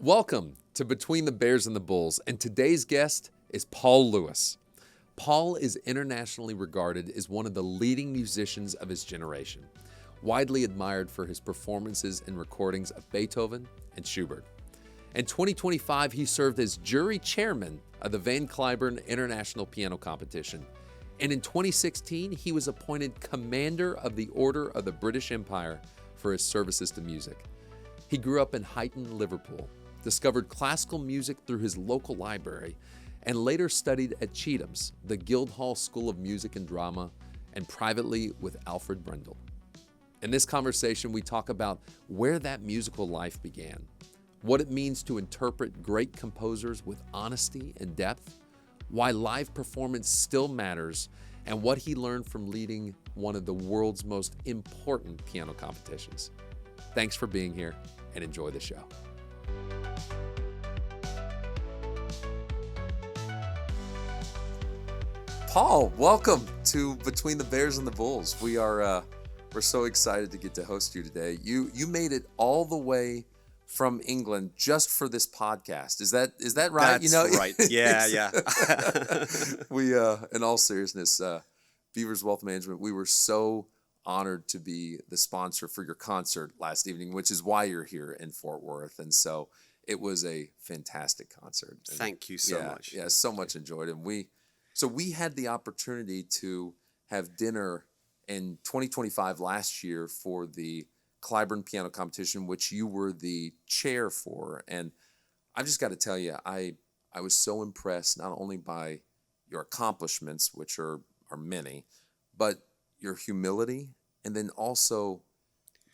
Welcome to Between the Bears and the Bulls, and today's guest is Paul Lewis. Paul is internationally regarded as one of the leading musicians of his generation, widely admired for his performances and recordings of Beethoven and Schubert. In 2025, he served as jury chairman of the Van Cliburn International Piano Competition, and in 2016, he was appointed Commander of the Order of the British Empire for his services to music. He grew up in Huyton, Liverpool, discovered classical music through his local library, and later studied at Chetham's, the Guildhall School of Music and Drama, and privately with Alfred Brendel. In this conversation, we talk about where that musical life began, what it means to interpret great composers with honesty and depth, why live performance still matters, and what he learned from leading one of the world's most important piano competitions. Thanks for being here, and enjoy the show. Paul, welcome to Between the Bears and the Bulls. We're so excited to get to host you today. You made it all the way from England just for this podcast. Is that right? That's right. Yeah. We in all seriousness, Beavers Wealth Management, we were so honored to be the sponsor for your concert last evening, which is why you're here in Fort Worth. And so it was a fantastic concert. And Thank you so much. Yeah, so much enjoyed it. So we had the opportunity to have dinner in 2025 last year for the Cliburn Piano Competition, which you were the chair for. And I've just got to tell you, I was so impressed not only by your accomplishments, which are many, but your humility, and then also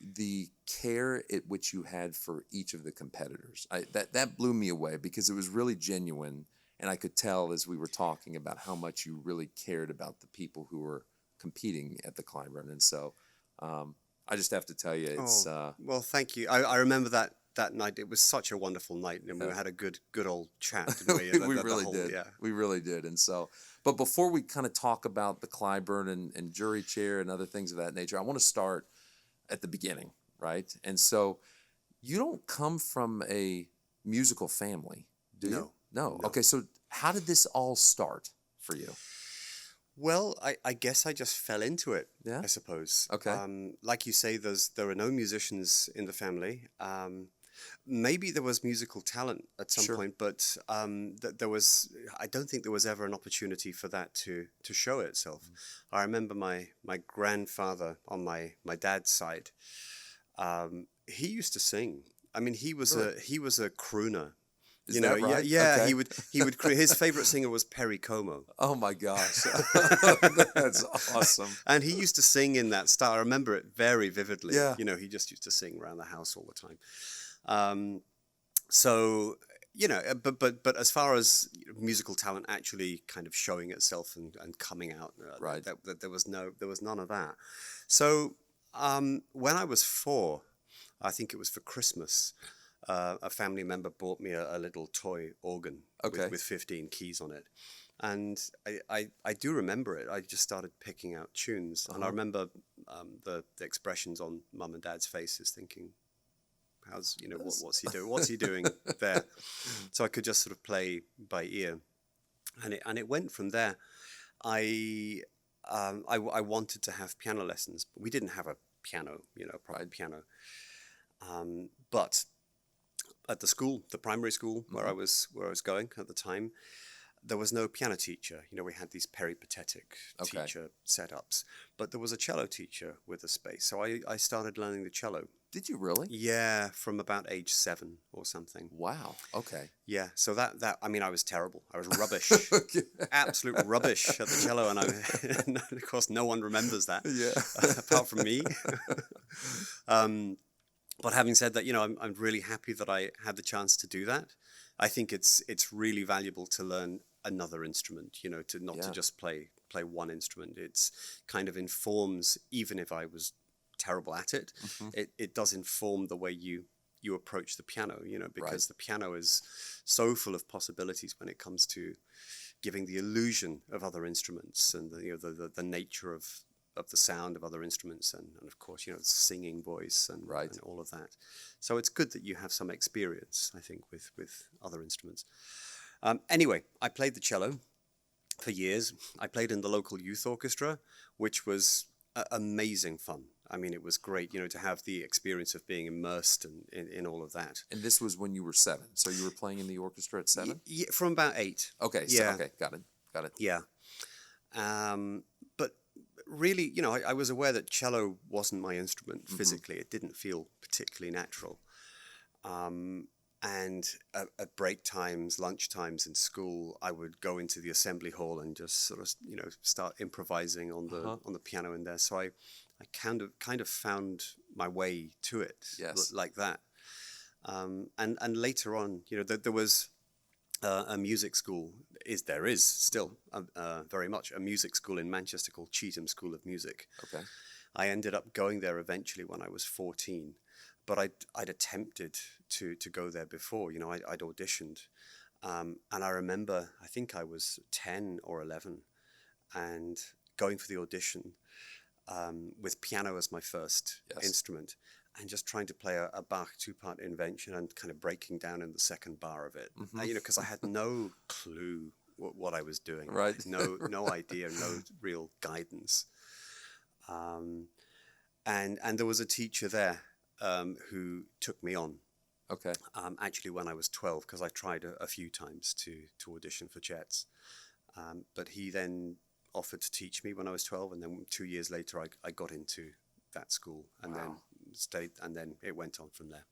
the care at which you had for each of the competitors. That blew me away because it was really genuine. And I could tell as we were talking about how much you really cared about the people who were competing at the Cliburn. And so I just have to tell you, it's... well, thank you. I remember that night. It was such a wonderful night, and we had a good old chat, didn't we? We really did. Yeah. We really did. And so, but before we kind of talk about the Cliburn and jury chair and other things of that nature, I want to start at the beginning, right? And so you don't come from a musical family, do you? No. Okay, so how did this all start for you? Well, I guess I just fell into it, I suppose. Okay. Like you say, there are no musicians in the family. Maybe there was musical talent at some point, but I don't think there was ever an opportunity for that to show itself. I remember my grandfather on my dad's side, he used to sing. I mean, he was a crooner. Is that right? Yeah. Okay. He would. His favorite singer was Perry Como. Oh my gosh, that's awesome! And he used to sing in that style. I remember it very vividly. Yeah. He just used to sing around the house all the time. So but as far as musical talent actually kind of showing itself and coming out, right? There was none of that. So when I was 4, I think it was for Christmas. A family member bought me a little toy organ with 15 keys on it. And I do remember it. I just started picking out tunes. And I remember the expressions on Mum and Dad's faces thinking, what's he doing there? So I could just sort of play by ear. And it went from there. I wanted to have piano lessons, but we didn't have a piano, a proper piano. But at the primary school where I was going at the time, there was no piano teacher. We had these peripatetic teacher setups, but there was a cello teacher with a space. So I started learning the cello. Did you really? Yeah, from about age 7 or something. Wow. Okay. Yeah. So I was terrible. I was rubbish, absolute rubbish at the cello, and of course no one remembers that. Yeah. Apart from me. But having said that, I'm really happy that I had the chance to do that. I think it's really valuable to learn another instrument, to just play one instrument. It's kind of informs, even if I was terrible at it, it does inform the way you approach the piano, because the piano is so full of possibilities when it comes to giving the illusion of other instruments and the nature of the sound of other instruments, and of course, you know, singing voice and, Right. and all of that. So it's good that you have some experience, I think, with other instruments. Anyway, I played the cello for years. I played in the local youth orchestra, which was amazing fun. I mean, it was great, you know, to have the experience of being immersed in all of that. And this was when you were 7. So you were playing in the orchestra at 7? From about 8. Okay. Yeah. Okay. Got it. Yeah. But really, you know, I was aware that cello wasn't my instrument physically. It didn't feel particularly natural. And at break times, lunch times in school, I would go into the assembly hall and just sort of, you know, start improvising on the piano in there. So I kind of found my way to it, Yes. like that. And later on, you know, there was a music school. There is still very much a music school in Manchester called Cheetham School of Music. Okay. I ended up going there eventually when I was 14. But I'd attempted to go there before, you know, I'd auditioned. And I remember, I think I was 10 or 11 and going for the audition with piano as my first instrument and just trying to play a Bach 2-part invention and kind of breaking down in the second bar of it, you know, because I had no clue what I was doing. Right. No idea, no real guidance. And there was a teacher there who took me on. Okay. Actually, when I was 12, because I tried a few times to audition for Jets. But he then offered to teach me when I was 12, and then 2 years later, I got into that school and then stayed, and then it went on from there.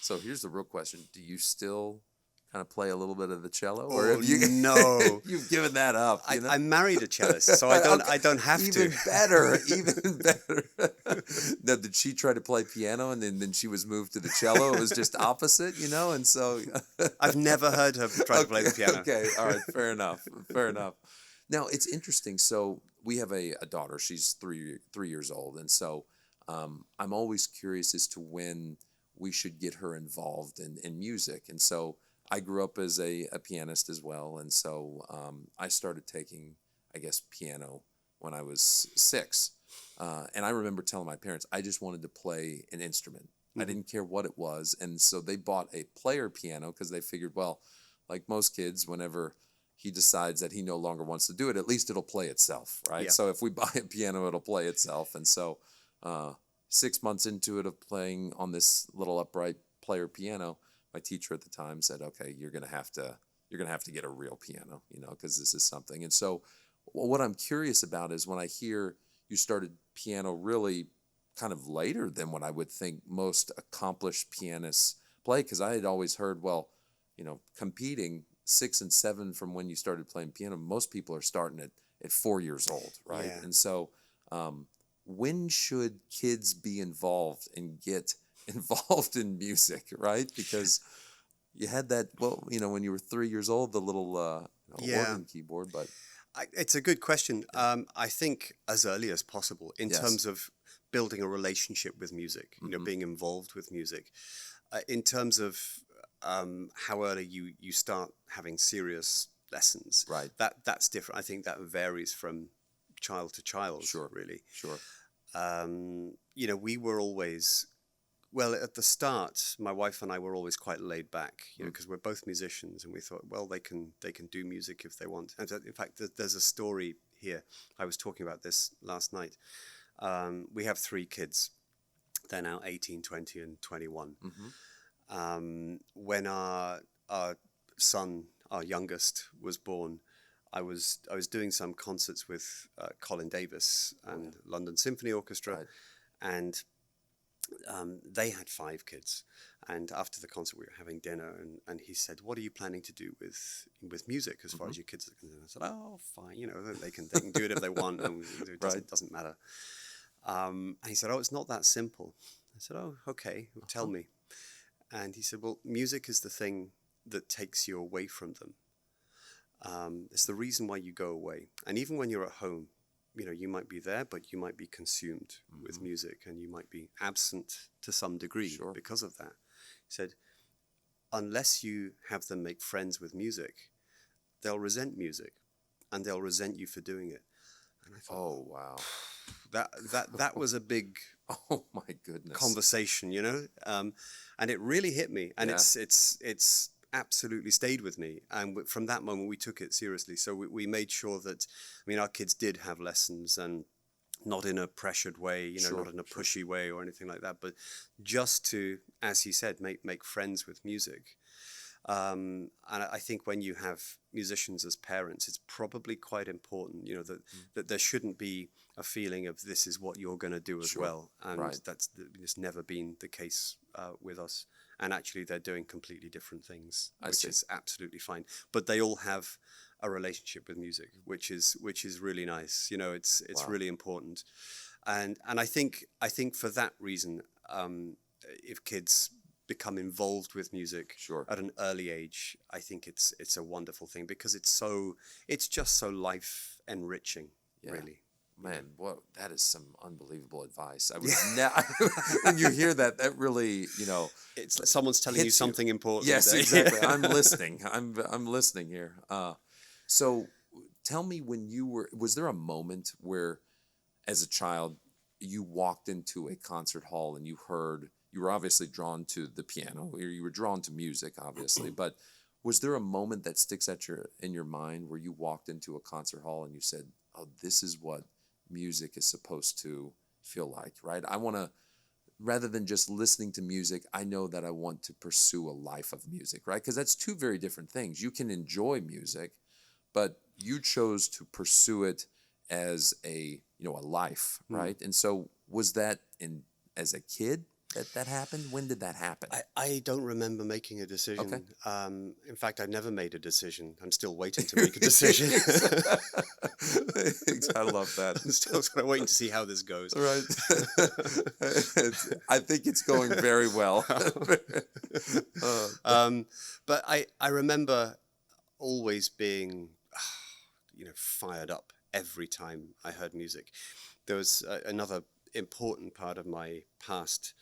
So here's the real question: do you still kind of play a little bit of the cello, Oh, or have you? No, You've given that up. You know? I married a cellist, so I don't have even to. Better, even better. Now, did she try to play piano and then she was moved to the cello? It was just opposite, you know, and so I've never heard her try to play the piano. Okay, all right, fair enough. Now it's interesting. So we have a daughter. She's 3 years old, and so I'm always curious as to when we should get her involved in music. And so I grew up as a pianist as well, and so I started taking, I guess, piano when I was 6. And I remember telling my parents I just wanted to play an instrument. I didn't care what it was, and so they bought a player piano because they figured, well, like most kids, whenever he decides that he no longer wants to do it, at least it'll play itself, right? Yeah. So if we buy a piano, it'll play itself. And so 6 months into it of playing on this little upright player piano, my teacher at the time said, okay, you're gonna have to get a real piano, you know, because this is something. And so what I'm curious about is when I hear you started piano really kind of later than what I would think most accomplished pianists play, because I had always heard, well, you know, competing 6 and 7 from when you started playing piano, most people are starting at 4 years old, right? Yeah. And so when should kids be involved and get involved in music, right? Because you had that, well, you know, when you were 3 years old, the little organ keyboard, but... It's a good question. I think as early as possible in terms of building a relationship with music, you know, being involved with music. In terms of how early you start having serious lessons, right? That's different. I think that varies from child to child, really. Sure. You know, we were always... Well, at the start, my wife and I were always quite laid back, you know, because we're both musicians, and we thought, well, they can do music if they want. And in fact, there's a story here. I was talking about this last night. We have 3 kids. They're now 18, 20, and 21. When our son, our youngest, was born, I was doing some concerts with Colin Davis and London Symphony Orchestra, and they had 5 kids. And after the concert, we were having dinner, and he said, "What are you planning to do with music as far as your kids are concerned?" I said, "Oh, fine, you know, they can do it if they want, and it doesn't matter." And he said, "Oh, it's not that simple." I said, "Oh, okay, well, tell me." And he said, "Well, music is the thing that takes you away from them. It's the reason why you go away. And even when you're at home, you know, you might be there, but you might be consumed with music, and you might be absent to some degree because of that." He said, "Unless you have them make friends with music, they'll resent music, and they'll resent you for doing it." And I thought, oh, wow. that was a big Oh my goodness. conversation, and it really hit me, and Yeah. it's absolutely stayed with me. And from that moment, we took it seriously. So we made sure that, I mean, our kids did have lessons, and not in a pressured way, Sure, not in a pushy way or anything like that, but just to, as he said, make friends with music. And I think when you have musicians as parents, it's probably quite important, that there shouldn't be a feeling of this is what you're going to do as Sure. well. And Right. it's never been the case with us. And actually, they're doing completely different things, I which see. is absolutely fine. But they all have a relationship with music, which is really nice. It's Wow. really important. And I think for that reason, if kids become involved with music Sure. at an early age, I think it's a wonderful thing, because it's just so life enriching, Yeah. really. Man, that is some unbelievable advice. I would when you hear that really, It's like someone's telling you hits you. something important. Yes, exactly. I'm listening. I'm listening here. So tell me, was there a moment where, as a child, you walked into a concert hall and you were obviously drawn to the piano, or you were drawn to music, obviously, but was there a moment that sticks in your mind where you walked into a concert hall and you said, "Oh, this is what music is supposed to feel like," right? Rather than just listening to music, I know that I want to pursue a life of music, right? Because that's two very different things. You can enjoy music, but you chose to pursue it as a life, right? And so was that as a kid that happened? When did that happen? I don't remember making a decision. Okay. In fact, I never made a decision. I'm still waiting to make a decision. I love that. I'm still sort of waiting to see how this goes. Right. I think it's going very well. But I remember always being, fired up every time I heard music. There was another important part of my past.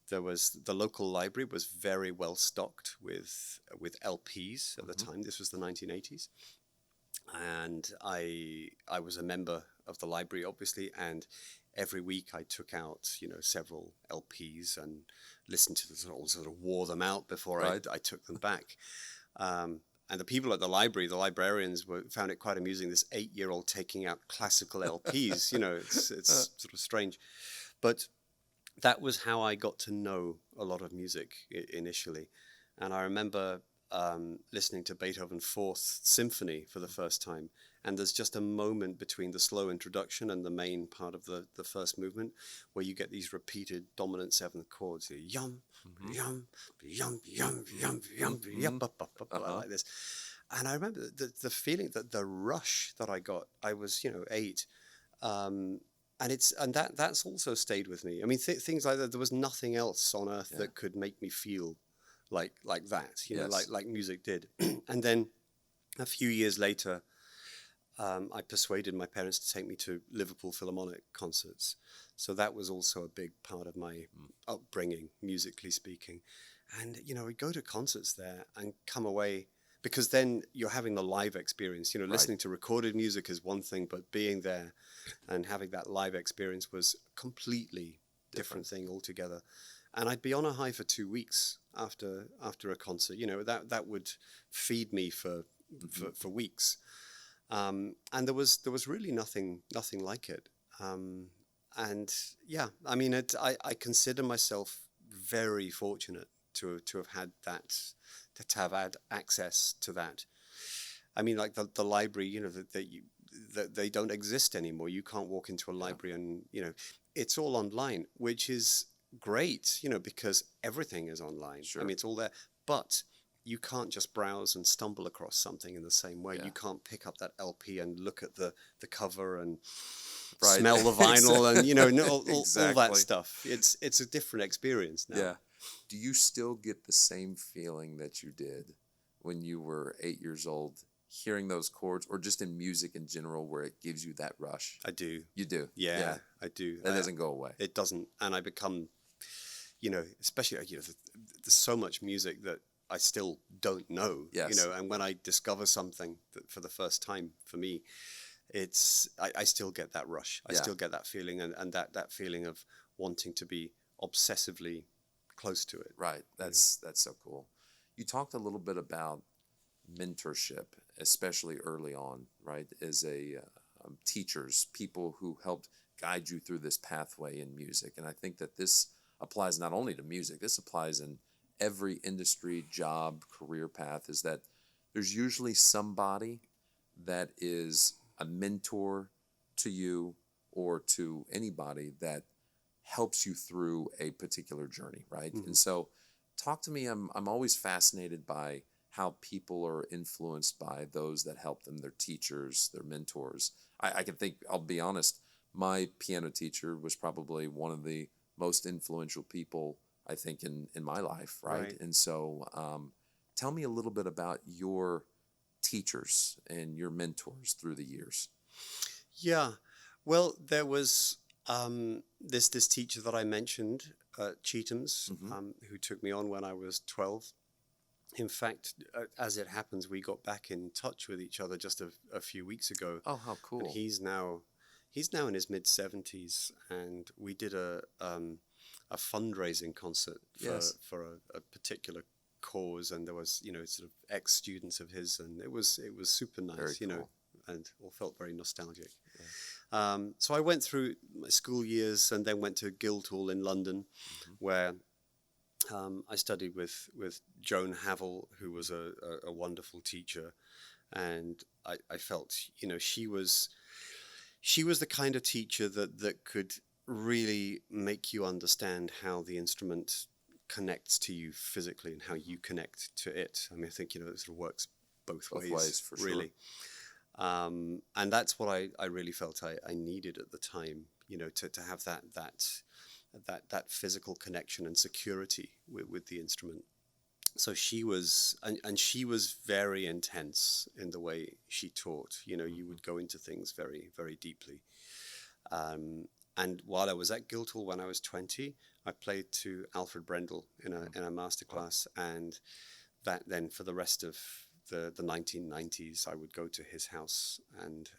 There was the local library was very well stocked with LPs at the time. This was the 1980s, and I was a member of the library, obviously, and every week I took out several LPs and listened to them, sort of wore them out before Right. I took them back. And the people at the library, the librarians, found it quite amusing. This 8-year-old taking out classical LPs, it's sort of strange, but that was how I got to know a lot of music initially. And I remember listening to Beethoven's Fourth Symphony for the first time. And there's just a moment between the slow introduction and the main part of the first movement where you get these repeated dominant seventh chords, yum, yum, yum, yum, yum, yum, yum, like this. And I remember the feeling, that the rush that I got. I was 8. And that's also stayed with me. I mean, things like that. There was nothing else on earth that could make me feel like that. Yes. like music did. And then a few years later, I persuaded my parents to take me to Liverpool Philharmonic concerts. So that was also a big part of my upbringing, musically speaking. And we'd go to concerts there and come away, because then you're having the live experience. Listening to recorded music is one thing, but being there and having that live experience was a completely different thing altogether. And I'd be on a high for 2 weeks after a concert. That would feed me for weeks. And there was really nothing like it. And yeah, I mean, I consider myself very fortunate to have had that, to have had access to that. I mean, like the library, that they don't exist anymore. You can't walk into a library and it's all online, which is great, because everything is online. Sure. I mean, it's all there, but you can't just browse and stumble across something in the same way. You can't pick up that LP and look at the cover and smell the vinyl and all that stuff. It's a different experience now. Yeah. Do you still get the same feeling that you did when you were 8 years old, hearing those chords, or just in music in general, where it gives you that rush? I do. You do? Yeah. I do. That doesn't go away. It doesn't. And I become, especially, there's so much music that I still don't know. Yes. And when I discover something that for the first time, for me, I still get that rush. I still get that feeling, and that feeling of wanting to be obsessively close to it. Right. That's so cool. You talked a little bit about mentorship, especially early on, right? As a teachers, people who helped guide you through this pathway in music. And I think that this applies not only to music, this applies in every industry, job, career path, is that there's usually somebody that is a mentor to you or to anybody that helps you through a particular journey, right? And so talk to me. I'm always fascinated by how people are influenced by those that help them, their teachers, their mentors. I can think, I'll be honest, my piano teacher was probably one of the most influential people, I think, in my life, right? And so tell me a little bit about your teachers and your mentors through the years. Yeah. Well, there was this teacher that I mentioned, Cheatham's, who took me on when I was 12. In fact, as it happens, we got back in touch with each other just a few weeks ago. Oh, how cool! And he's now in his mid-70s, and we did a fundraising concert for a particular cause, and there was sort of ex-students of his, and it was super nice, Very cool. And all felt very nostalgic. Yeah. So I went through my school years and then went to Guildhall in London, where I studied with Joan Havel, who was a wonderful teacher, and I felt she was the kind of teacher that could really make you understand how the instrument connects to you physically and how you connect to it. I mean, I think it sort of works both ways for really. Sure. And that's what I really felt I needed at the time, to have that physical connection and security with the instrument. So she was, and she was very intense in the way she taught. You would go into things very, very deeply. And while I was at Guildhall when I was 20, I played to Alfred Brendel in a masterclass, and that then for the rest of the 1990s, I would go to his house and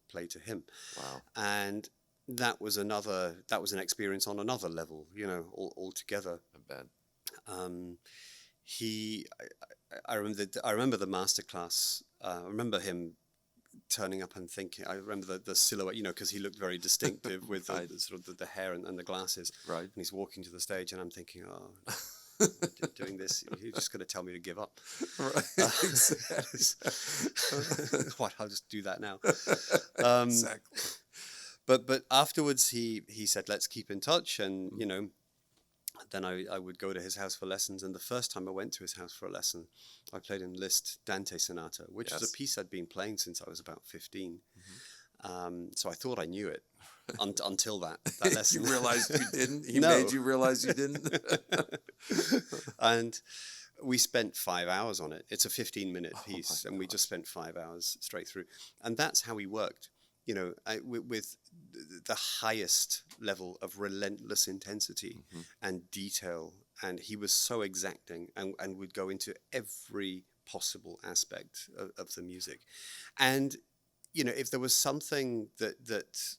play to him. Wow. And that was an experience on another level, altogether. I bet. I remember the masterclass. I remember him turning up and thinking. I remember the silhouette, because he looked very distinctive with the sort of the hair and the glasses. Right. And he's walking to the stage, and I'm thinking, oh, doing this, you're just going to tell me to give up. Right. What? I'll just do that now. Exactly. But afterwards, he said, let's keep in touch, and then I would go to his house for lessons. And the first time I went to his house for a lesson, I played in Liszt Dante Sonata, which is a piece I'd been playing since I was about 15. So I thought I knew it until that lesson. You realized you didn't? He No. made you realize you didn't? And we spent 5 hours on it. It's a 15-minute piece, and we just spent 5 hours straight through. And that's how he worked, with the highest level of relentless intensity and detail. And he was so exacting and would go into every possible aspect of the music. And, if there was something that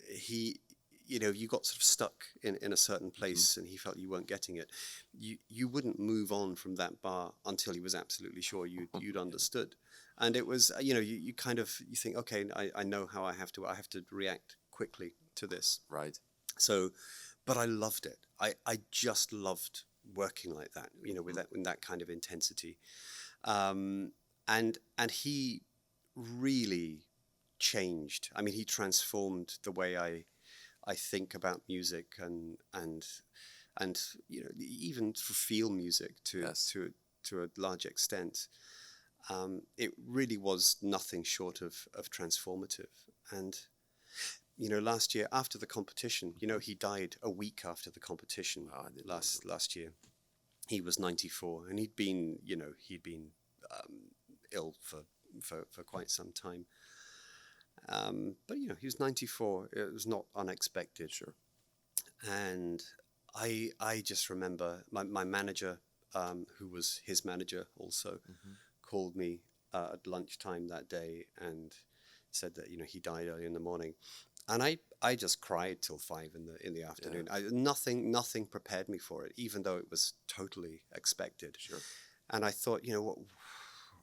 he, you got sort of stuck in a certain place and he felt you weren't getting it, you wouldn't move on from that bar until he was absolutely sure you'd understood. And it was, you kind of, you think, okay, I know how I have to react quickly to this. Right. So, but I loved it. I just loved working like that, with that kind of intensity. And he really changed. I mean, he transformed the way I think about music and even feel music to a large extent. It really was nothing short of transformative. And last year after the competition, he died a week after the competition. Last year. He was 94, and he'd been ill for quite some time. But he was 94. It was not unexpected. Sure. And I just remember my manager, who was his manager also, called me at lunchtime that day and said that he died early in the morning, and I just cried till 5 in the afternoon. Nothing prepared me for it, even though it was totally expected. Sure. And I thought,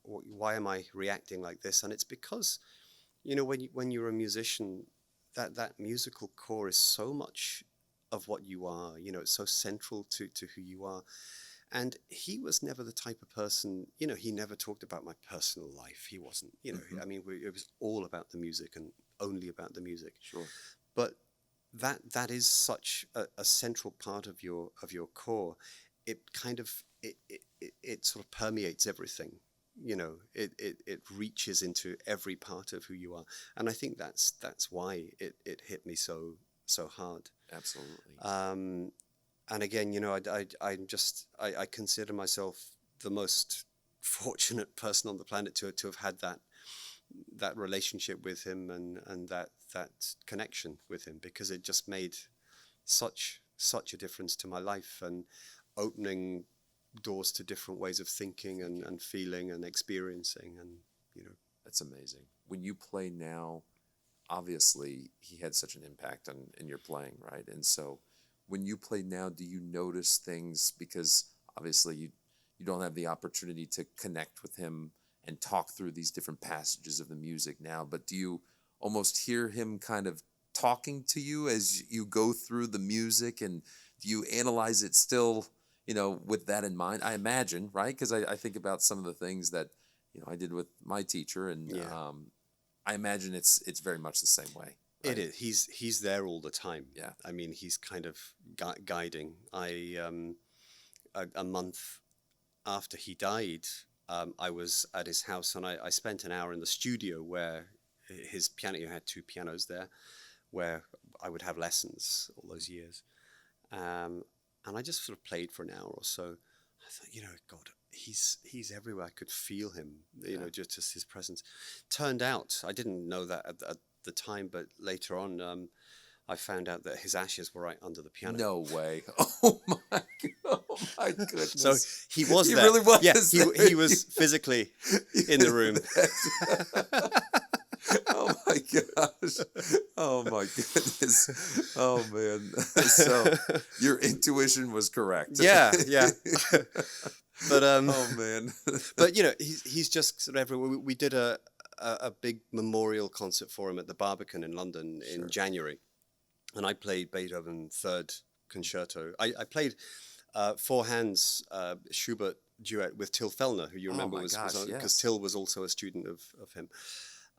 why am I reacting like this? And it's because, when you're a musician, that musical core is so much of what you are. It's so central to who you are. And he was never the type of person, he never talked about my personal life. He wasn't, I mean, it was all about the music and only about the music. Sure. But that is such a central part of your core. It kind of, it sort of permeates everything. It reaches into every part of who you are. And I think that's why it hit me so hard. Absolutely. And again, I consider myself the most fortunate person on the planet to have had that relationship with him and that connection with him, because it just made such a difference to my life and opening doors to different ways of thinking and feeling and experiencing. And That's amazing. When you play now, obviously he had such an impact in your playing, right? And so when you play now, do you notice things, because obviously you don't have the opportunity to connect with him and talk through these different passages of the music now, but do you almost hear him kind of talking to you as you go through the music, and do you analyze it still, with that in mind? I imagine, right? Because I think about some of the things that, I did with my teacher, and I imagine it's very much the same way. Right? It is. He's there all the time. Yeah. I mean, he's kind of guiding. A month after he died, I was at his house, and I spent an hour in the studio where his piano, he had 2 pianos there, where I would have lessons all those years. And I just sort of played for an hour or so. I thought, God, he's everywhere. I could feel him, just his presence. Turned out, I didn't know that at the time, but later on, I found out that his ashes were right under the piano. No way. Oh my goodness. So he was he there. Really was. Yeah, he was physically in the room. Oh my gosh. Oh my goodness. Oh man. So your intuition was correct. Yeah. But oh man. But he's just sort of everywhere. We did a big memorial concert for him at the Barbican in London in January, and I played Beethoven Third Concerto. I played 4 hands Schubert duet with Till Fellner, who you remember was because Till was also a student of him.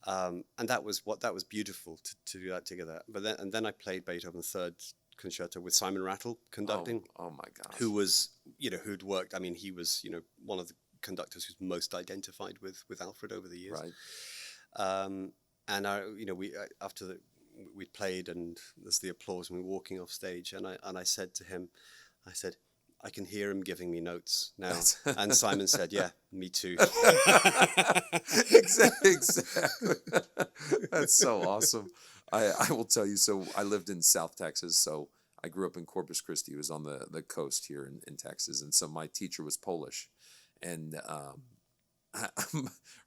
And that was beautiful to do that together. But then I played Beethoven Third Concerto with Simon Rattle conducting. Oh my gosh. Who was, who'd worked. I mean, he was, one of the conductors who's most identified with Alfred over the years. Right. And after we played, and there's the applause, and we were walking off stage, and I said to him, I can hear him giving me notes now. And Simon said, yeah, me too. Exactly. That's so awesome. I will tell you, so I lived in South Texas, so I grew up in Corpus Christi. It was on the coast here in Texas. And so my teacher was Polish. And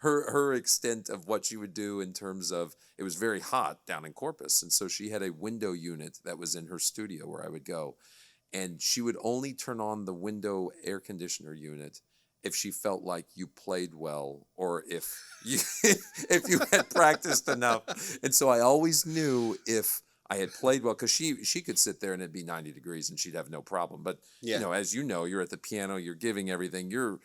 her extent of what she would do in terms of, it was very hot down in Corpus. And so she had a window unit that was in her studio where I would go. And she would only turn on the window air conditioner unit if she felt like you played well, or if you if you had practiced enough. And so I always knew if I had played well, because she could sit there and it'd be 90 degrees and she'd have no problem. But as you're at the piano, you're giving everything. You're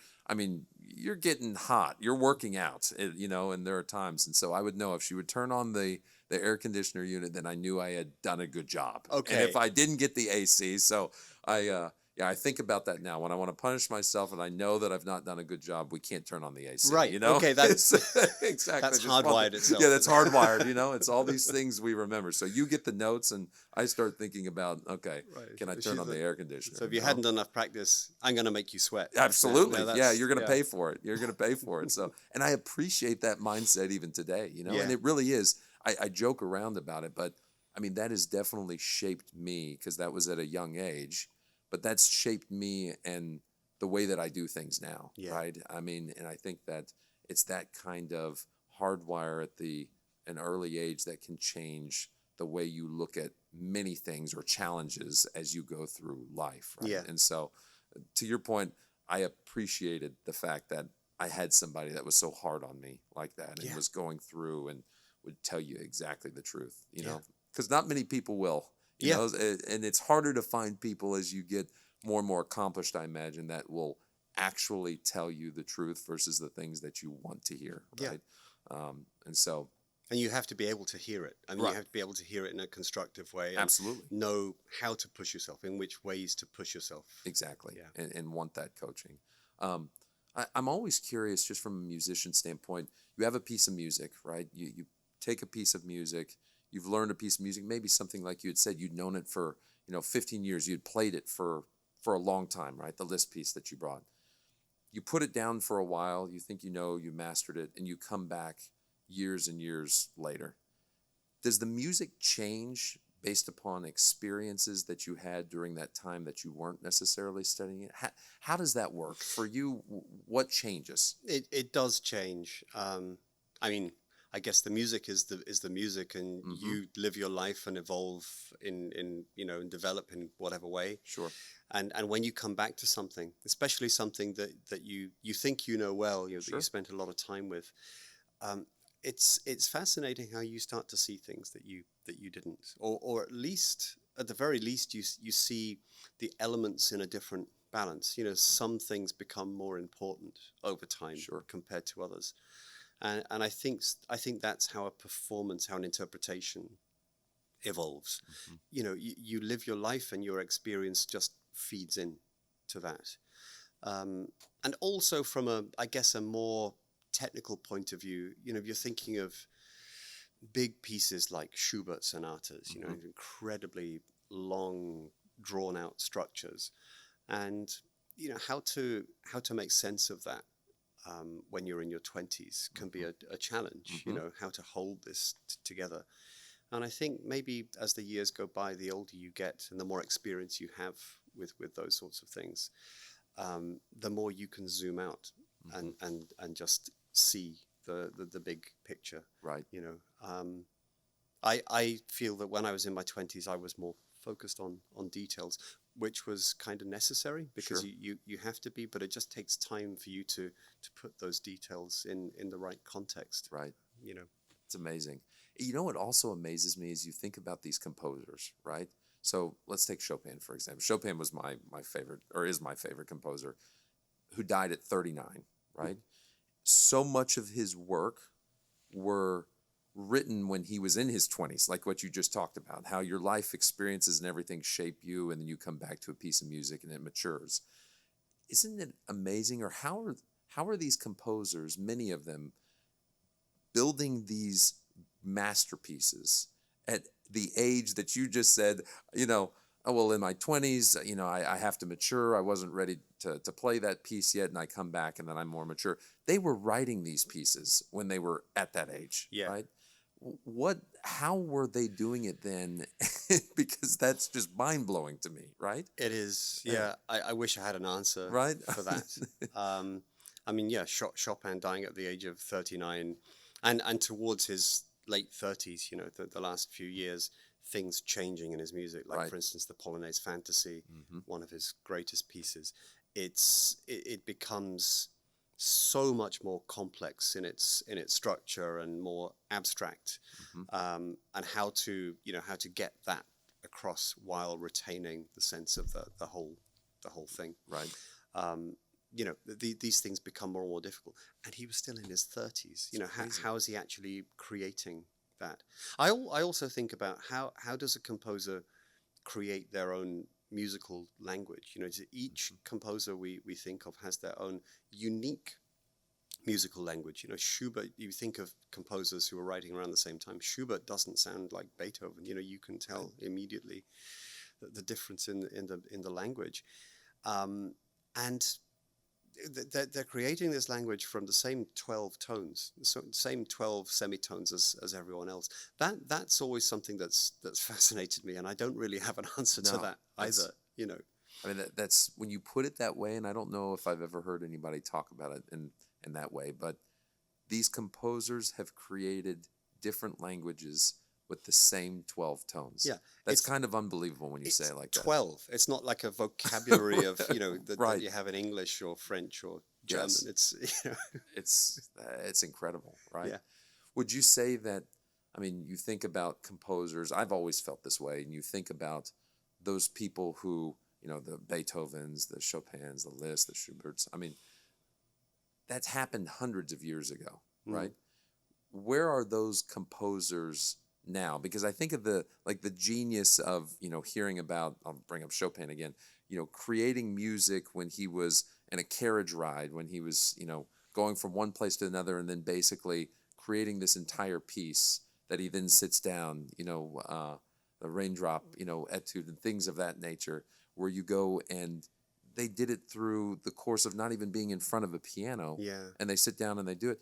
getting hot. You're working out. And there are times. And so I would know if she would turn on the air conditioner unit, then I knew I had done a good job. Okay. And if I didn't get the AC, so I think about that now. When I want to punish myself and I know that I've not done a good job, we can't turn on the AC. Right. Okay, that's exactly. That's hardwired itself. Yeah, that's hardwired. It's all these things we remember. So you get the notes, and I start thinking about, okay, can I turn on the air conditioner? So if you hadn't done enough practice, I'm going to make you sweat. Absolutely. Yeah, you're going to pay for it. You're going to pay for it. So, and I appreciate that mindset even today. And it really is. I joke around about it, but I mean, that has definitely shaped me, because that was at a young age, but that's shaped me and the way that I do things now, right? I mean, and I think that it's that kind of hardwire at the an early age that can change the way you look at many things or challenges as you go through life, right? Yeah. And so, to your point, I appreciated the fact that I had somebody that was so hard on me like that and Yeah. was going through and would tell you exactly the truth, you Yeah. know, because not many people will, you Yeah. know, and it's harder to find people as you get more and more accomplished, I imagine, that will actually tell you the truth versus the things that you want to hear, Yeah. right? And so, And you have to be able to hear it. I mean, right, you have to be able to hear it in a constructive way and absolutely, know how to push yourself, in which ways to push yourself. exactly, Yeah. and want that coaching. I'm always curious, just from a musician standpoint. You have a piece of music, right? You take a piece of music, you've learned a piece of music, maybe something like you had said, you'd known it for 15 years, you'd played it for a long time, right? The Liszt piece that you brought. You put it down for a while, you think you mastered it, and you come back years and years later. Does the music change based upon experiences that you had during that time that you weren't necessarily studying it? How does that work? For you, what changes? It does change. I mean, I guess the music is the music, and you live your life and evolve in and develop in whatever way. Sure. And when you come back to something, especially something that you think you know well, that Sure. you spent a lot of time with, it's fascinating how you start to see things that you didn't, or at the very least you see the elements in a different balance. Some things become more important over time, Sure, compared to others, and I think that's how a performance, how an interpretation evolves. You live your life, and your experience just feeds in to that. And also from I guess a more technical point of view, if you're thinking of big pieces like Schubert sonatas, incredibly long, drawn out structures, and how to make sense of that, when you're in your 20s, can be a challenge. How to hold this together. And I think maybe as the years go by, the older you get and the more experience you have with those sorts of things, the more you can zoom out and just see the big picture. right. I feel that when I was in my 20s, I was more focused on details, which was kind of necessary, because Sure. you have to be, but it just takes time for you to put those details in the right context. Right. You know. It's amazing. What also amazes me is you think about these composers, right? So let's take Chopin, for example. Chopin was my favorite, or is my favorite composer, who died at 39, right? So much of his work were written when he was in his 20s, like what you just talked about, how your life experiences and everything shape you, and then you come back to a piece of music and it matures. Isn't it amazing? Or how are these composers, many of them, building these masterpieces at the age that you just said, oh, well, in my 20s, I have to mature. I wasn't ready to play that piece yet, and I come back and then I'm more mature. They were writing these pieces when they were at that age, Yeah. right? How were they doing it then? Because that's just mind-blowing to me, right? It is, yeah. I wish I had an answer Right? for that. I mean, yeah, Chopin dying at the age of 39, and towards his late 30s, the last few years, things changing in his music. Like, Right. for instance, the Polonaise Fantasy, one of his greatest pieces. It becomes so much more complex in its structure and more abstract, and how to get that across while retaining the sense of the whole thing. Right. These things become more and more difficult, and he was still in his 30s. How is he actually creating that? I also think about how does a composer create their own musical language. Each composer we think of has their own unique musical language. Schubert, you think of composers who were writing around the same time. Schubert doesn't sound like Beethoven. You can tell immediately the difference in the language, and they're creating this language from the same 12 tones, so same 12 semitones as everyone else. That's always something that's fascinated me, and I don't really have an answer to that either. I mean, that's when you put it that way, and I don't know if I've ever heard anybody talk about it in that way, but these composers have created different languages with the same 12 tones. Yeah, That's it's kind of unbelievable when you say it like that. 12. It's not like a vocabulary of, that Right. you have in English or French or German. Yes. It's, It's incredible, right? Yeah. Would you say that, I mean, you think about composers, I've always felt this way, and you think about those people who, the Beethovens, the Chopins, the Liszts, the Schuberts, I mean, that's happened hundreds of years ago, right? Where are those composers now? Because I think of the genius of, hearing about, I'll bring up Chopin again, creating music when he was in a carriage ride, when he was, going from one place to another, and then basically creating this entire piece that he then sits down, the raindrop, etude and things of that nature, where you go and they did it through the course of not even being in front of a piano. Yeah. And they sit down and they do it.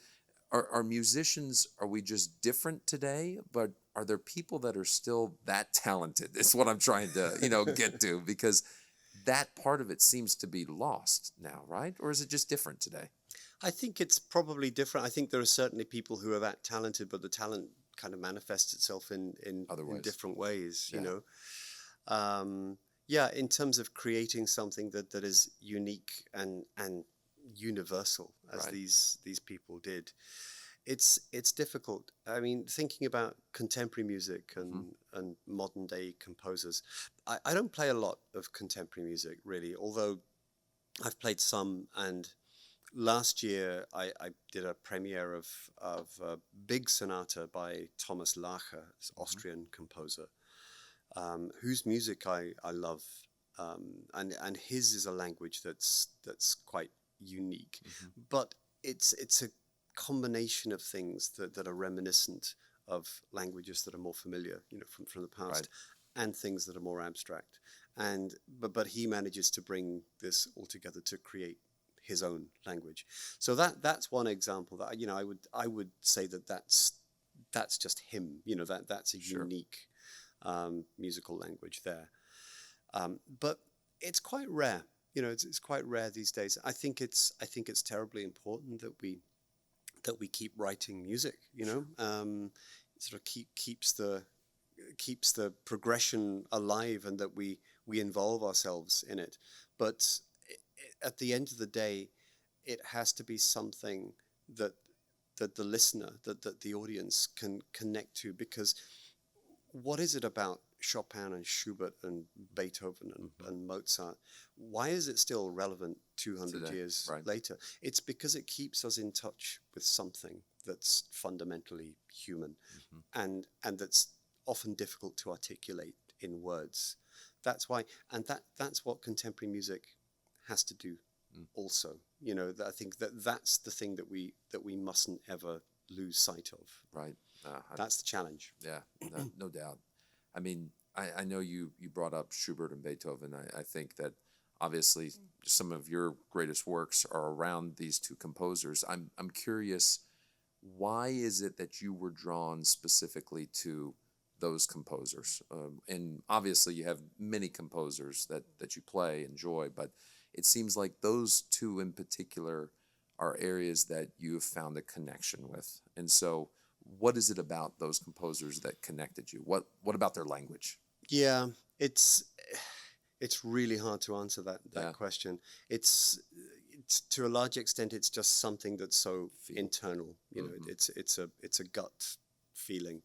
Are musicians, are we just different today? But are there people that are still that talented? Is what I'm trying to, get to, because that part of it seems to be lost now, right? Or is it just different today? I think it's probably different. I think there are certainly people who are that talented, but the talent kind of manifests itself in Other ways. different ways, Yeah. In terms of creating something that is unique and universal, as Right. these people did. It's difficult. I mean, thinking about contemporary music and modern day composers, I don't play a lot of contemporary music really, although I've played some. And last year I did a premiere of a big sonata by Thomas Lacher, this Austrian composer, whose music I love, and his is a language that's quite unique, but it's a combination of things that are reminiscent of languages that are more familiar, from the past, Right. and things that are more abstract. And but he manages to bring this all together to create his own language. So that's one example that I would say that's just him. That's a Sure. unique musical language there. But it's quite rare. It's quite rare these days. I think it's terribly important that we keep writing music. Sort of keeps the progression alive, and that we involve ourselves in it. But at the end of the day, it has to be something that the listener, that the audience can connect to, because what is it about Chopin and Schubert and Beethoven and Mozart? Why is it still relevant 200 Today, years right. later? It's because it keeps us in touch with something that's fundamentally human, and that's often difficult to articulate in words. That's why, and that's what contemporary music has to do also. I think that's the thing that we mustn't ever lose sight of. Right. That's the challenge. Yeah, no doubt. I mean, I know you brought up Schubert and Beethoven. I think that obviously some of your greatest works are around these two composers. I'm curious, why is it that you were drawn specifically to those composers? And obviously you have many composers that you play, enjoy, but it seems like those two in particular are areas that you have found a connection with. And so what is it about those composers that connected you? What about their language? Yeah, it's really hard to answer that Yeah. question. It's to a large extent, it's just something that's so internal. It's a gut feeling.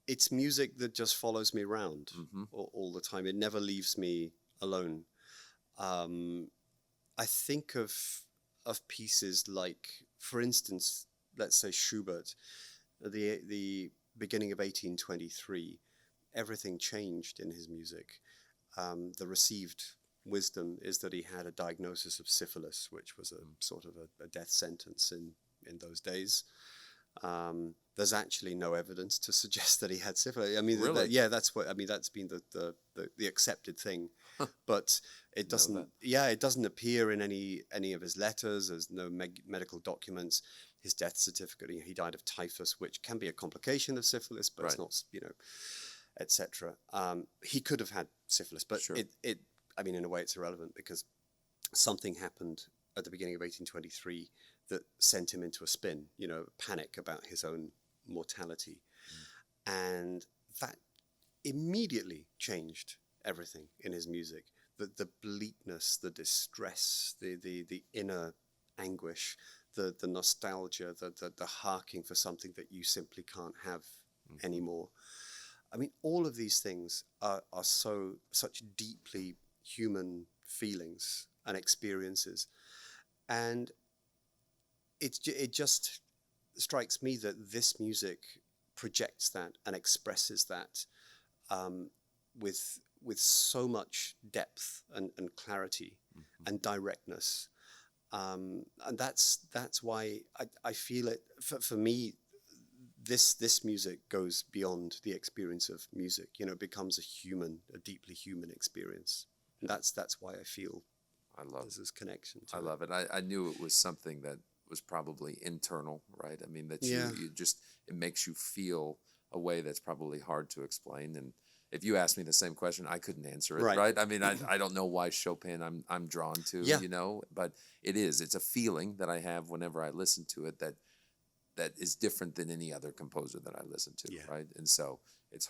It's music that just follows me around all the time. It never leaves me alone. I think of pieces like, for instance, let's say Schubert, the beginning of 1823. Everything changed in his music. The received wisdom is that he had a diagnosis of syphilis, which was a sort of a death sentence in those days. There's actually no evidence to suggest that he had syphilis. I mean, Really? that's what I mean. That's been the accepted thing, but it doesn't. that. Yeah, it doesn't appear in any of his letters. There's no medical documents. His death certificate, he died of typhus, which can be a complication of syphilis, but it's not, etc. He could have had syphilis, but Sure. I mean, in a way, it's irrelevant, because something happened at the beginning of 1823 that sent him into a spin, panic about his own mortality. And that immediately changed everything in his music. The bleakness, the distress, the inner anguish, the nostalgia, the harking for something that you simply can't have anymore. I mean, all of these things are such deeply human feelings and experiences. And it just strikes me that this music projects that and expresses that with so much depth and clarity and directness. And that's why I feel it, for me, this music goes beyond the experience of music. You know, it becomes a deeply human experience. And that's why I feel there's this connection to I love it. I knew it was something that was probably internal, right? I mean, that you just, it makes you feel a way that's probably hard to explain. And if you asked me the same question, I couldn't answer it, right? I mean, I don't know why Chopin I'm drawn to, you know, but it's a feeling that I have whenever I listen to it that is different than any other composer that I listen to, right? And so it's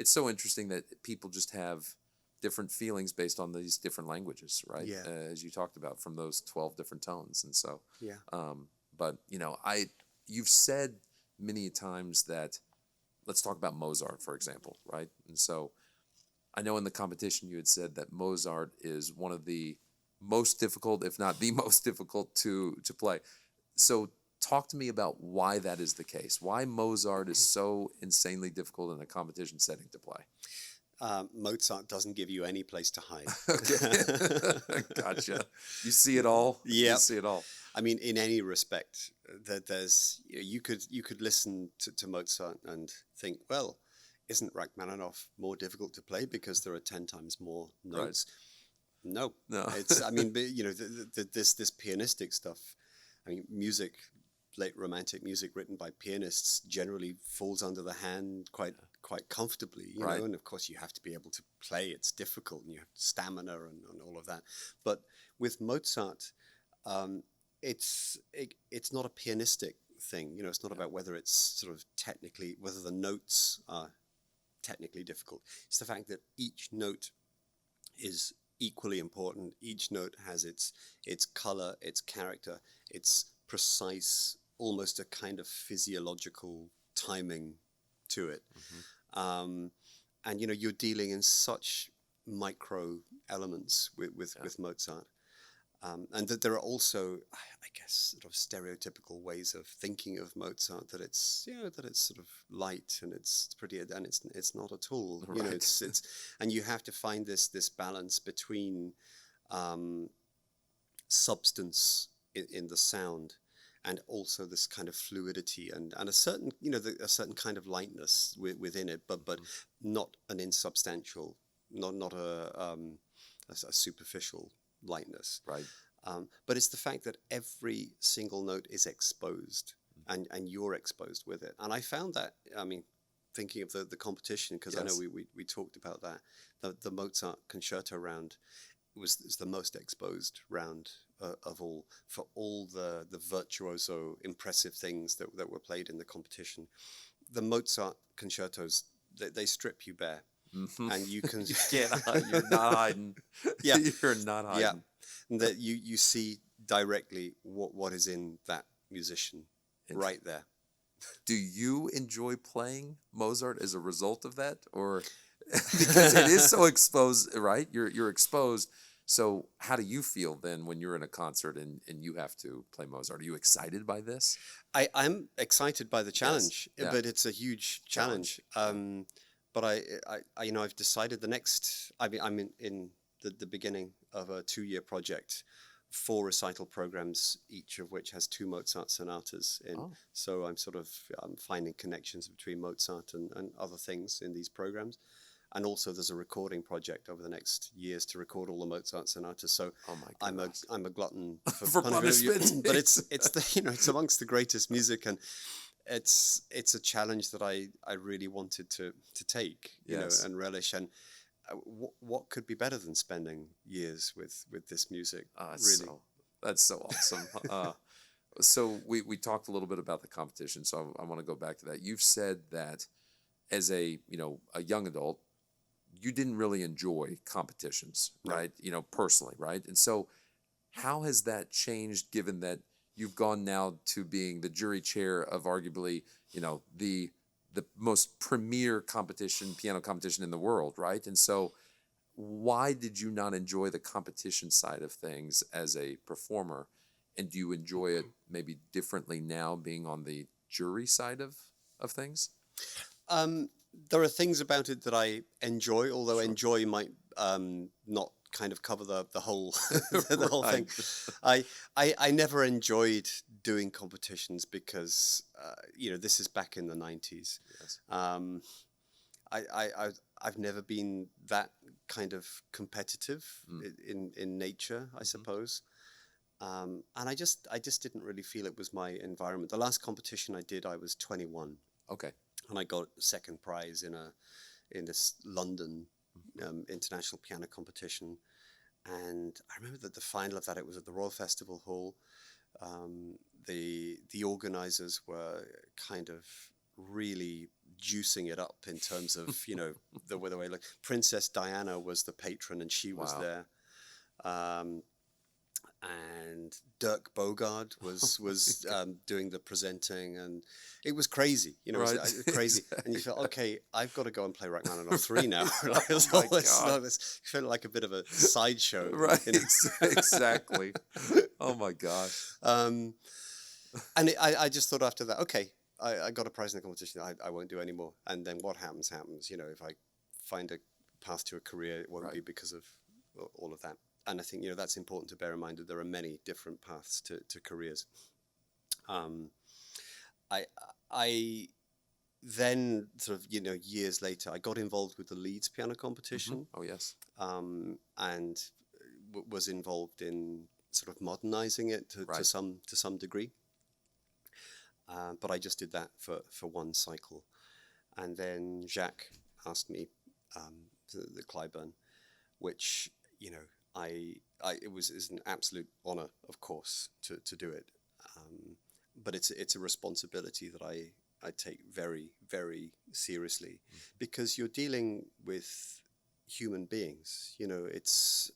so interesting that people just have different feelings based on these different languages, right? As you talked about, from those 12 different tones. And so, but, you know, you've said many times that, let's talk about Mozart, for example, right? And so I know in the competition you had said that Mozart is one of the most difficult, if not the most difficult to play. So talk to me about why that is the case. Why Mozart is so insanely difficult in a competition setting to play. Mozart doesn't give you any place to hide. Okay, gotcha. You see it all. Yeah, you see it all. I mean, in any respect, that you could listen to Mozart and think, well, isn't Rachmaninoff more difficult to play because there are 10 times more notes? Right. No, it's, I mean, you know, this pianistic stuff. I mean, music, late romantic music written by pianists generally falls under the hand quite comfortably, you know, and of course you have to be able to play. It's difficult, and you have stamina and all of that. But with Mozart, it's not a pianistic thing, you know. It's not about whether it's sort of whether the notes are technically difficult. It's the fact that each note is equally important. Each note has its color, its character, its precise, almost a kind of physiological timing to it. And, you know, you're dealing in such micro elements with Mozart. And that there are also, I guess, sort of stereotypical ways of thinking of Mozart, that it's, you know, that it's sort of light and it's pretty, and it's not at all. You know, it's and you have to find this balance between substance in the sound, and also this kind of fluidity and a certain, you know, a certain kind of lightness within it, but not an insubstantial, not a superficial lightness. Right. But it's the fact that every single note is exposed, and you're exposed with it. And I found that, I mean, thinking of the competition, because I know we talked about that, the Mozart concerto round was the most exposed round of all, for all the virtuoso, impressive things that were played in the competition. The Mozart concertos, they strip you bare. And you can you're not hiding. You're not hiding. That you see directly what is in that musician right there. Do you enjoy playing Mozart as a result of that, or because it is so exposed, right? You're exposed. So how do you feel then when you're in a concert and you have to play Mozart? Are you excited by this? I'm excited by the challenge, but it's a huge challenge. But I you know, I've decided the next, I'm in the beginning of a 2-year project, 4 recital programs, each of which has 2 Mozart sonatas in. So I'm sort of finding connections between Mozart and other things in these programs. And also there's a recording project over the next years to record all the Mozart sonatas. So I'm a glutton for punishment. But it's the, you know, it's amongst the greatest music, and it's a challenge that I really wanted to take, you know, and relish. And what could be better than spending years with this music? Really, that's so awesome. So we talked a little bit about the competition, so I want to go back to that. You've said that as a a young adult, you didn't really enjoy competitions, No. right? Personally, right? And so how has that changed given that you've gone now to being the jury chair of arguably, the most premier competition, piano competition in the world, right? And so why did you not enjoy the competition side of things as a performer? And do you enjoy it maybe differently now being on the jury side of things? There are things about it that I enjoy, although Sure. enjoy might not kind of cover the whole the whole thing. Right. I never enjoyed doing competitions because this is back in the 90s. Yes. I've never been that kind of competitive in nature, I suppose. And I just didn't really feel it was my environment. The last competition I did, I was 21. Okay. And I got second prize in this London international piano competition. And I remember that the final of that, it was at the Royal Festival Hall. The organizers were kind of really juicing it up in terms of the way. Like Princess Diana was the patron, and she was Wow. there. And Dirk Bogarde was doing the presenting, and it was crazy, Right. it was crazy. Exactly. And you felt, okay, I've got to go and play Rachmaninoff 3 now. Like, Oh my God. this felt like a bit of a sideshow. Right. Exactly. Oh my gosh. And I just thought after that, okay, I got a prize in the competition. I won't do any more. And then what happens. If I find a path to a career, it won't Right. be because of all of that. And I think that's important to bear in mind, that there are many different paths to careers. I then sort of years later, I got involved with the Leeds piano competition. Oh yes. And was involved in sort of modernizing it to Right. some degree. But I just did that for one cycle, and then Jacques asked me the Cliburn, which it was an absolute honor, of course, to do it. But it's a responsibility that I take very, very seriously, because you're dealing with human beings. It's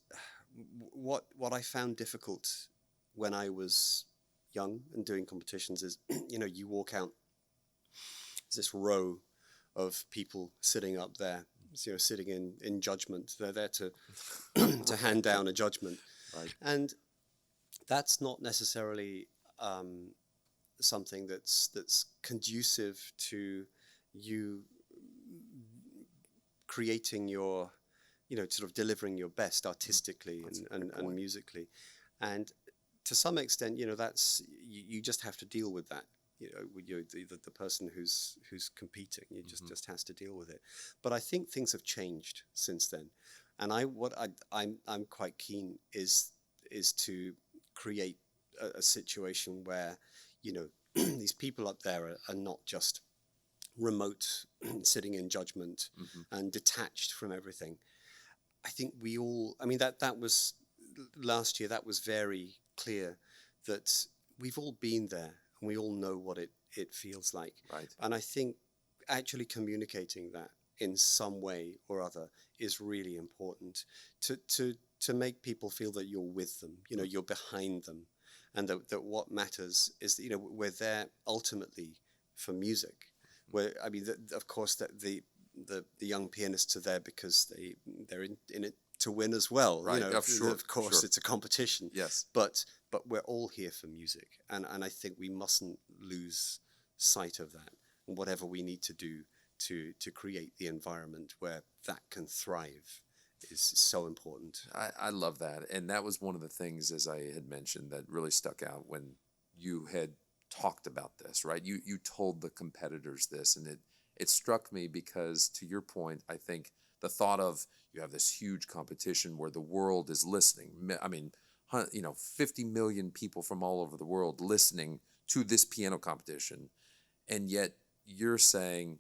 what I found difficult when I was young and doing competitions is, you walk out, there's this row of people sitting up there, sitting in judgment. They're there to to hand down a judgment. Right. And that's not necessarily something that's conducive to you creating your, sort of delivering your best artistically and musically. And to some extent, that's you just have to deal with that. The person who's competing, you just has to deal with it. But I think things have changed since then, and I'm quite keen is to create a situation where these people up there are not just remote, sitting in judgment and detached from everything. I think we all, that was last year, that was very clear, that we've all been there and we all know what it feels like. Right. And I think actually communicating that in some way or other is really important to make people feel that you're with them, you're behind them, and that what matters is that, we're there ultimately for music. Where, of course, that the young pianists are there because they're in it to win as well. Right. Sure. Of course, Sure. it's a competition. Yes. But we're all here for music, and I think we mustn't lose sight of that. And whatever we need to do to create the environment where that can thrive is so important. I love that. And that was one of the things, as I had mentioned, that really stuck out when you had talked about this, right? You told the competitors this, and it struck me because, to your point, I think the thought of you have this huge competition where the world is listening. 50 million people from all over the world listening to this piano competition. And yet you're saying,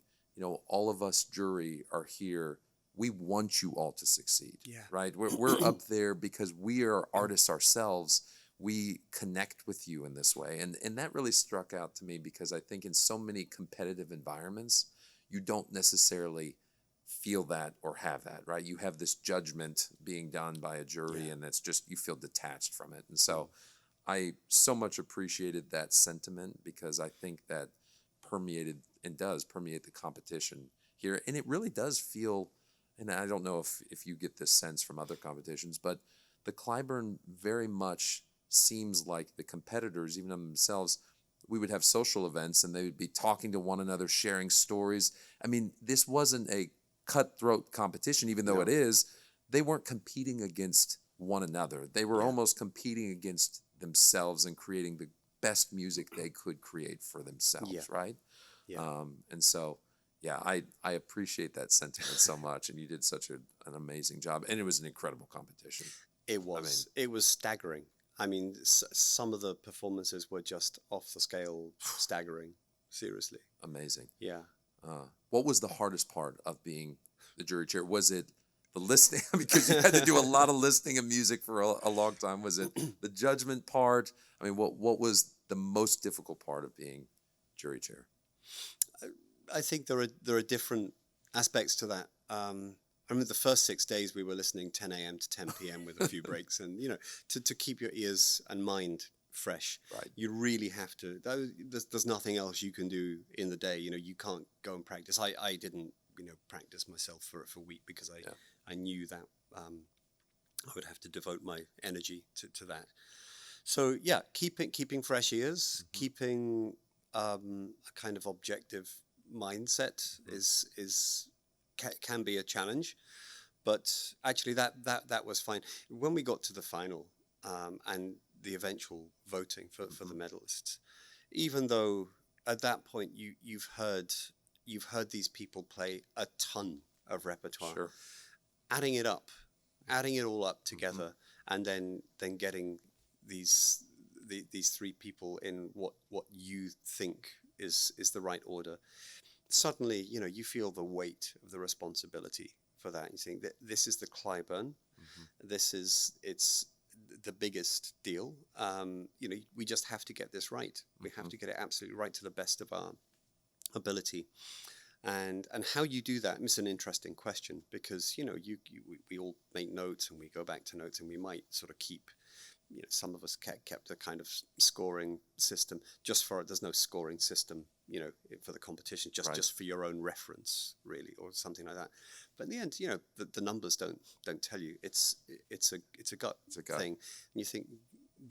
all of us jury are here. We want you all to succeed. Yeah. Right. We're up there because we are artists ourselves. we connect with you in this way. And that really struck out to me because I think in so many competitive environments, you don't necessarily feel that or have that, right? You have this judgment being done by a jury, and that's just, you feel detached from it. And so I so much appreciated that sentiment because I think that permeated and does permeate the competition here. And it really does feel, and I don't know if you get this sense from other competitions, but the Cliburn very much seems like the competitors, even themselves, we would have social events and they would be talking to one another, sharing stories. I mean, this wasn't a cutthroat competition, even though it is. They weren't competing against one another. They were almost competing against themselves and creating the best music they could create for themselves, right? Yeah. And so, yeah, I appreciate that sentiment so much, and you did such an amazing job, and it was an incredible competition. It was. It was staggering. I mean, some of the performances were just off the scale, staggering. Seriously. Amazing. Yeah. What was the hardest part of being the jury chair? Was it the listening? Because you had to do a lot of listening of music for a long time. Was it the judgment part? I mean, what was the most difficult part of being jury chair? I think there are different aspects to that. I remember the first 6 days we were listening 10 a.m. to 10 p.m. with a few breaks, and to keep your ears and mind fresh, you really have to. There's nothing else you can do in the day. You can't go and practice. I didn't practice myself for a week because I knew that I would have to devote my energy to that. So yeah, keeping fresh ears, keeping a kind of objective mindset can be a challenge, but actually that was fine. When we got to the final and the eventual voting for the medalists, even though at that point you've heard these people play a ton of repertoire, adding it all up together, and then getting these three people in what you think is the right order. Suddenly, you feel the weight of the responsibility for that. You think that this is the Cliburn, it's the biggest deal. We just have to get this right. We have to get it absolutely right to the best of our ability. And how you do that is an interesting question because we all make notes and we go back to notes and we might sort of keep. Some of us kept a kind of scoring system there's no scoring system, for the competition, just for your own reference, really, or something like that. But in the end, the numbers don't tell you. It's a gut thing. And you think,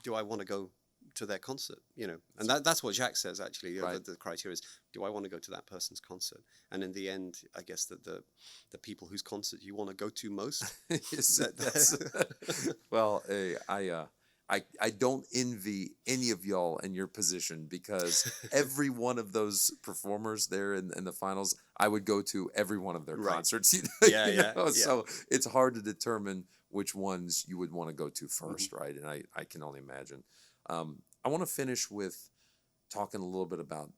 do I want to go to their concert? And that's what Jacques says, actually. The criteria is, do I want to go to that person's concert? And in the end, I guess that the people whose concert you want to go to most. Well, I don't envy any of y'all in your position because every one of those performers there in the finals, I would go to every one of their concerts. So it's hard to determine which ones you would want to go to first, right? And I can only imagine. I want to finish with talking a little bit about,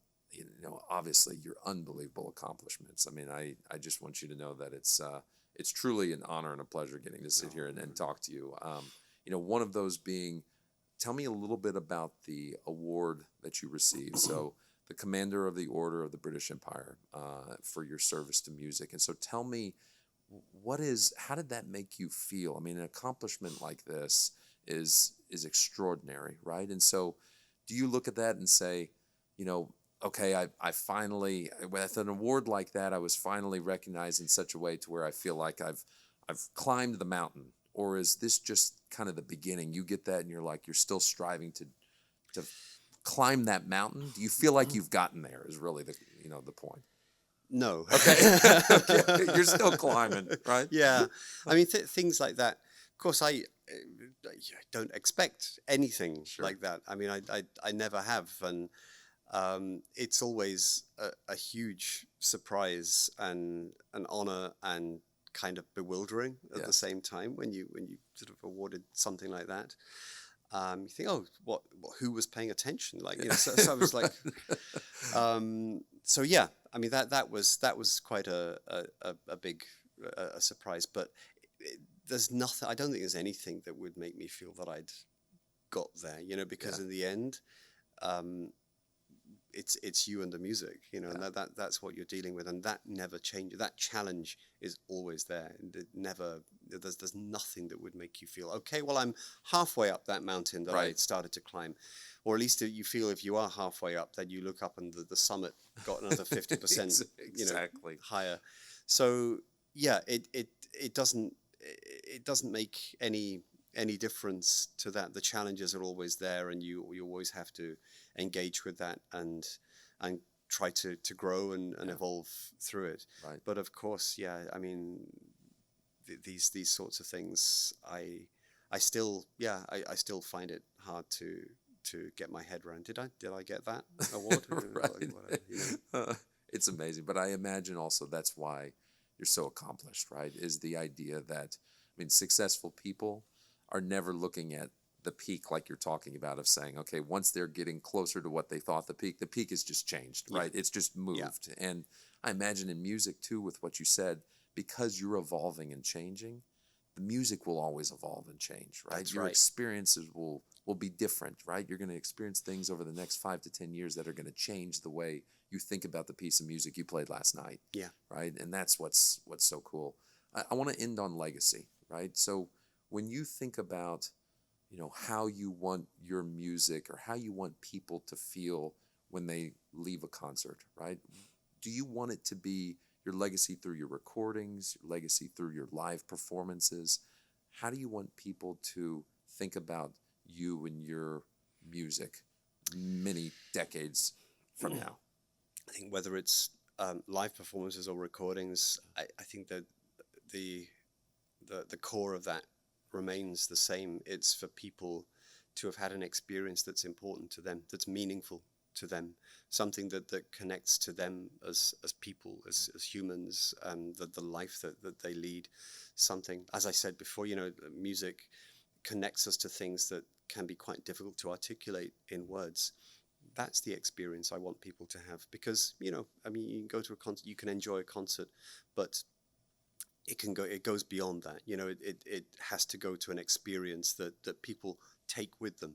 obviously your unbelievable accomplishments. I mean, I just want you to know that it's truly an honor and a pleasure getting to sit here and talk to you. One of those being, tell me a little bit about the award that you received. So the Commander of the Order of the British Empire for your service to music. And so tell me, how did that make you feel? I mean, an accomplishment like this is extraordinary, right? And so do you look at that and say, okay, I finally, with an award like that, I was finally recognized in such a way to where I feel like I've climbed the mountain? Or is this just kind of the beginning? You get that and you're still striving to climb that mountain? Do you feel like you've gotten there is really the point? No. Okay. Okay. You're still climbing, right? Yeah. I mean, things like that. Of course, I don't expect anything like that. I mean, I never have. And it's always a huge surprise and an honor and kind of bewildering at the same time when you sort of awarded something like that. You think, oh, who was paying attention? So I was like, so yeah. I mean that was quite a big surprise. But there's nothing. I don't think there's anything that would make me feel that I'd got there, you know, because Yeah. in the end, it's you and the music, you know, Yeah. and that's what you're dealing with, and that never changes. That challenge is always there, and it never there's nothing that would make you feel okay. Well, I'm halfway up that mountain that I Right. started to climb, or at least you feel if you are halfway up, then you look up and the summit got another 50%, you know, Exactly. higher. So yeah, it doesn't make any difference to that. The challenges are always there, and you always have to engage with that and try to grow and Yeah. evolve through it. Right. But of course, yeah, I mean, these sorts of things, I still, yeah, I still find it hard to get my head around. Did I get that award? Right. Whatever, you know? It's amazing. But I imagine also that's why you're so accomplished, right? Is the idea that, I mean, successful people are never looking at the peak like you're talking about, of saying, okay, once they're getting closer to what they thought the peak has just changed, Yeah. right? It's just moved. And I imagine in music too, with what you said, because you're evolving and changing, the music will always evolve and change, right? That's Your right. experiences will be different, right? You're going to experience things over the next 5 to 10 years that are going to change the way you think about the piece of music you played last night. Yeah. Right? And that's what's so cool. I want to end on legacy, right? So when you think about, you know, how you want your music or how you want people to feel when they leave a concert, right? Do you want it to be your legacy through your recordings, your legacy through your live performances? How do you want people to think about you and your music many decades from now? I think whether it's live performances or recordings, I think that the the core of that remains the same. It's for people to have had an experience that's important to them, that's meaningful to them, something that connects to them as people, as humans, the life that they lead. Something, as I said before, you know, music connects us to things that can be quite difficult to articulate in words. That's the experience I want people to have, because, you know, I mean, you can go to a concert, you can enjoy a concert, but it goes beyond that. You know, it has to go to an experience that people take with them,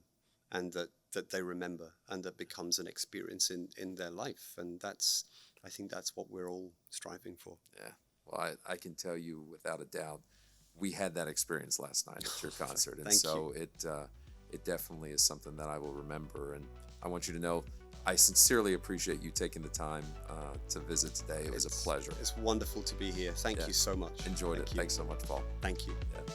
and that they remember, and that becomes an experience in their life. And I think that's what we're all striving for. Yeah. Well, I can tell you without a doubt, we had that experience last night at your concert. And Thank so it definitely is something that I will remember. And I want you to know, I sincerely appreciate you taking the time to visit today. It was a pleasure. It's wonderful to be here. Thank you so much. Enjoyed it. Thank you. Thanks so much, Paul. Thank you. Yeah.